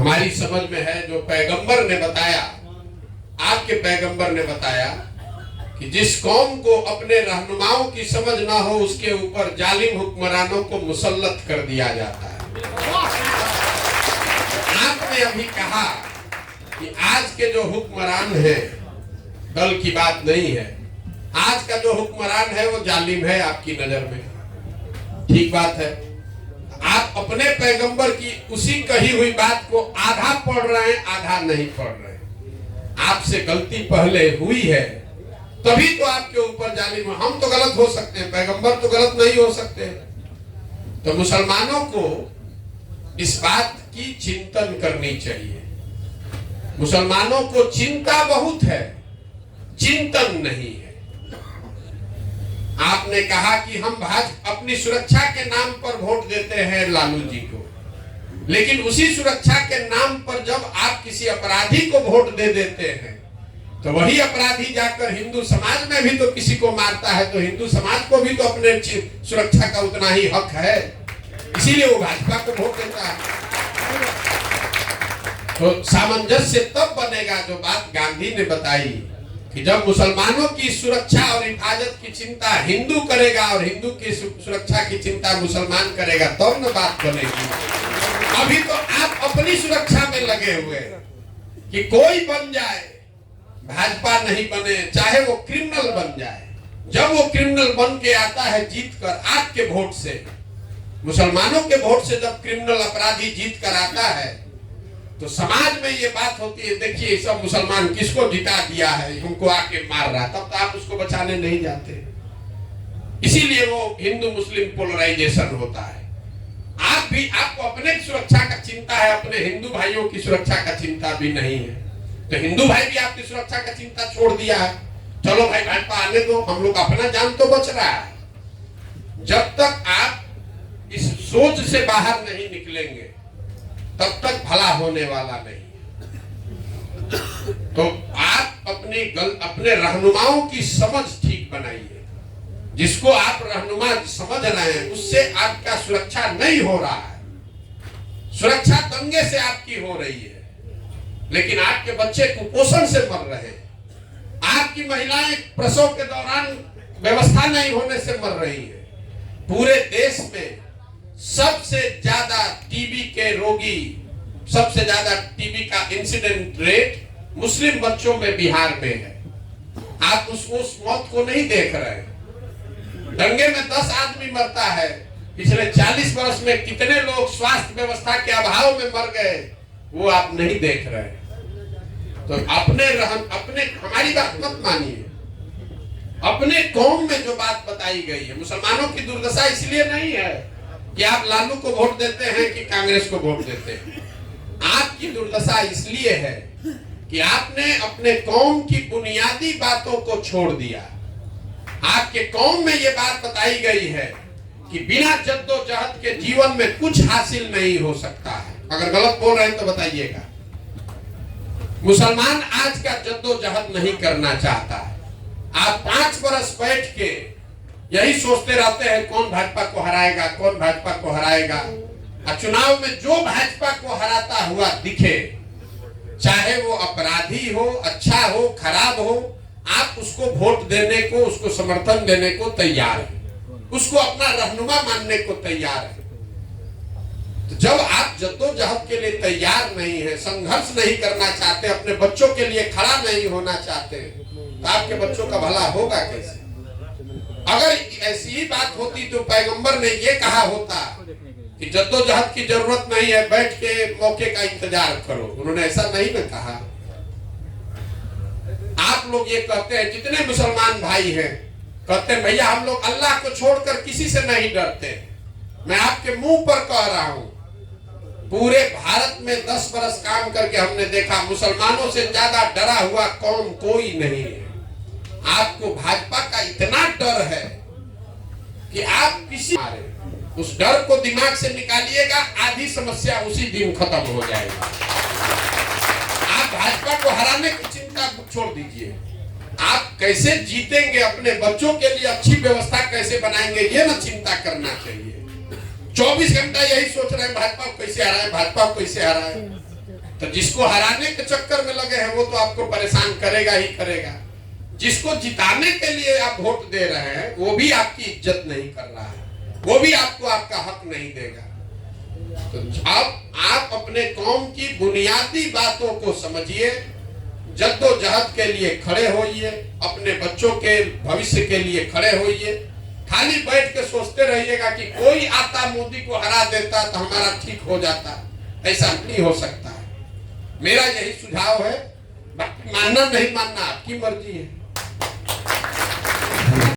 हमारी समझ में है जो पैगंबर ने बताया, आपके पैगंबर ने बताया कि जिस कौम को अपने रहनुमाओं की समझ ना हो उसके ऊपर जालिम हुक्मरानों को मुसल्लत कर दिया जाता है। आपने अभी कहा कि आज के जो हुक्मरान हैं, दल की बात नहीं है, आज का जो हुक्मरान है वो जालिम है आपकी नजर में। ठीक बात है, आप अपने पैगंबर की उसी कही हुई बात को आधा पढ़ रहे हैं, आधा नहीं पढ़ रहे हैं। आपसे गलती पहले हुई है तभी तो आपके ऊपर जालिम। हम तो गलत हो सकते हैं, पैगंबर तो गलत नहीं हो सकते। तो मुसलमानों को इस बात की चिंतन करनी चाहिए। मुसलमानों को चिंता बहुत है, चिंतन नहीं है। आपने कहा कि हम भाजपा अपनी सुरक्षा के नाम पर वोट देते हैं लालू जी को, लेकिन उसी सुरक्षा के नाम पर जब आप किसी अपराधी को वोट दे देते हैं तो वही अपराधी जाकर हिंदू समाज में भी तो किसी को मारता है, तो हिंदू समाज को भी तो अपने सुरक्षा का उतना ही हक है, इसीलिए वो भाजपा को वोट देता है। तो सामंजस्य तब बनेगा जो बात गांधी ने बताई कि जब मुसलमानों की सुरक्षा और हिफाजत की चिंता हिंदू करेगा और हिंदू की सुरक्षा की चिंता मुसलमान करेगा, तब न बात बनेगी। अभी तो आप अपनी सुरक्षा में लगे हुए कि कोई बन जाए, भाजपा नहीं बने, चाहे वो क्रिमिनल बन जाए। जब वो क्रिमिनल बन के आता है जीत कर आपके वोट से, मुसलमानों के वोट से जब क्रिमिनल अपराधी जीत कर आता है तो समाज में ये बात होती है, देखिए सब मुसलमान किसको जिता दिया है, हमको आके मार रहा है, तब तो आप उसको बचाने नहीं जाते। इसीलिए वो हिंदू मुस्लिम पोलराइजेशन होता है। आप भी, आपको अपने सुरक्षा का चिंता है, अपने हिंदू भाइयों की सुरक्षा का चिंता भी नहीं है। तो हिंदू भाई भी आपकी सुरक्षा का चिंता छोड़ दिया है, चलो भाई भाजपा आने दो, हम लोग अपना जान तो बच रहा है। जब तक आप इस सोच से बाहर नहीं निकलेंगे तब तक भला होने वाला नहीं। तो आप अपने रहनुमाओं की समझ ठीक बनाइए। जिसको आप रहनुमा समझ रहे हैं उससे आपका सुरक्षा नहीं हो रहा है, सुरक्षा दंगे से आपकी हो रही है, लेकिन आपके बच्चे कुपोषण से मर रहे हैं, आपकी महिलाएं प्रसव के दौरान व्यवस्था नहीं होने से मर रही है। पूरे देश में सबसे ज्यादा टीबी के रोगी, सबसे ज्यादा टीबी का इंसिडेंट रेट मुस्लिम बच्चों में बिहार में है। आप उस मौत को नहीं देख रहे। दंगे में 10 आदमी मरता है, पिछले 40 वर्ष में कितने लोग स्वास्थ्य व्यवस्था के अभाव में मर गए वो आप नहीं देख रहे। तो अपने हमारी बात मत मानिए। अपने कौम में जो बात बताई गई है, मुसलमानों की दुर्दशा इसलिए नहीं है कि आप लालू को वोट देते हैं कि कांग्रेस को वोट देते हैं। आपकी दुर्दशा इसलिए है कि आपने अपने कौम की बुनियादी बातों को छोड़ दिया। आपके कौम में ये बात बताई गई है कि बिना जद्दोजहद के जीवन में कुछ हासिल नहीं हो सकता है। अगर गलत बोल रहे हैं तो बताइएगा। मुसलमान आज का जद्दोजहद नहीं करना चाहता है। आप 5 बरस बैठ के यही सोचते रहते हैं कौन भाजपा को हराएगा, कौन भाजपा को हराएगा। और चुनाव में जो भाजपा को हराता हुआ दिखे, चाहे वो अपराधी हो, अच्छा हो, खराब हो, आप उसको वोट देने को, उसको समर्थन देने को तैयार है, उसको अपना रहनुमा मानने को तैयार है। तो जब आप जद्दोजहद के लिए तैयार नहीं है, संघर्ष नहीं करना चाहते, अपने बच्चों के लिए खड़ा नहीं होना चाहते, तो आपके बच्चों का भला होगा कैसे? अगर ऐसी ही बात होती तो पैगंबर ने ये कहा होता कि जद्दोजहद की जरूरत नहीं है, बैठ के मौके का इंतजार करो। उन्होंने ऐसा नहीं ना कहा। आप लोग ये कहते हैं, जितने मुसलमान भाई हैं कहते हैं भैया हम लोग अल्लाह को छोड़कर किसी से नहीं डरते। मैं आपके मुंह पर कह रहा हूं, पूरे भारत में 10 बरस काम करके हमने देखा मुसलमानों से ज्यादा डरा हुआ कौम कोई नहीं है। आपको भाजपा का इतना डर है कि आप किसी उस डर को दिमाग से निकालिएगा, आधी समस्या उसी दिन खत्म हो जाएगी। आप भाजपा को हराने की चिंता छोड़ दीजिए, आप कैसे जीतेंगे, अपने बच्चों के लिए अच्छी व्यवस्था कैसे बनाएंगे, ये ना चिंता करना चाहिए। 24 घंटा यही सोच रहे हैं भाजपा को कैसे हराए, भाजपा को कैसे हराए। तो जिसको हराने के चक्कर में लगे हैं वो तो आपको परेशान करेगा ही करेगा। जिसको जिताने के लिए आप वोट दे रहे हैं वो भी आपकी इज्जत नहीं कर रहा है, वो भी आपको आपका हक नहीं देगा। तो आप अपने कौम की बुनियादी बातों को समझिए, जद्दोजहद के लिए खड़े होइए, अपने बच्चों के भविष्य के लिए खड़े होइए। खाली बैठ के सोचते रहिएगा कि कोई आता मोदी को हरा देता तो हमारा ठीक हो जाता, ऐसा नहीं हो सकता है। मेरा यही सुझाव है, बाकी मानना नहीं मानना आपकी मर्जी है।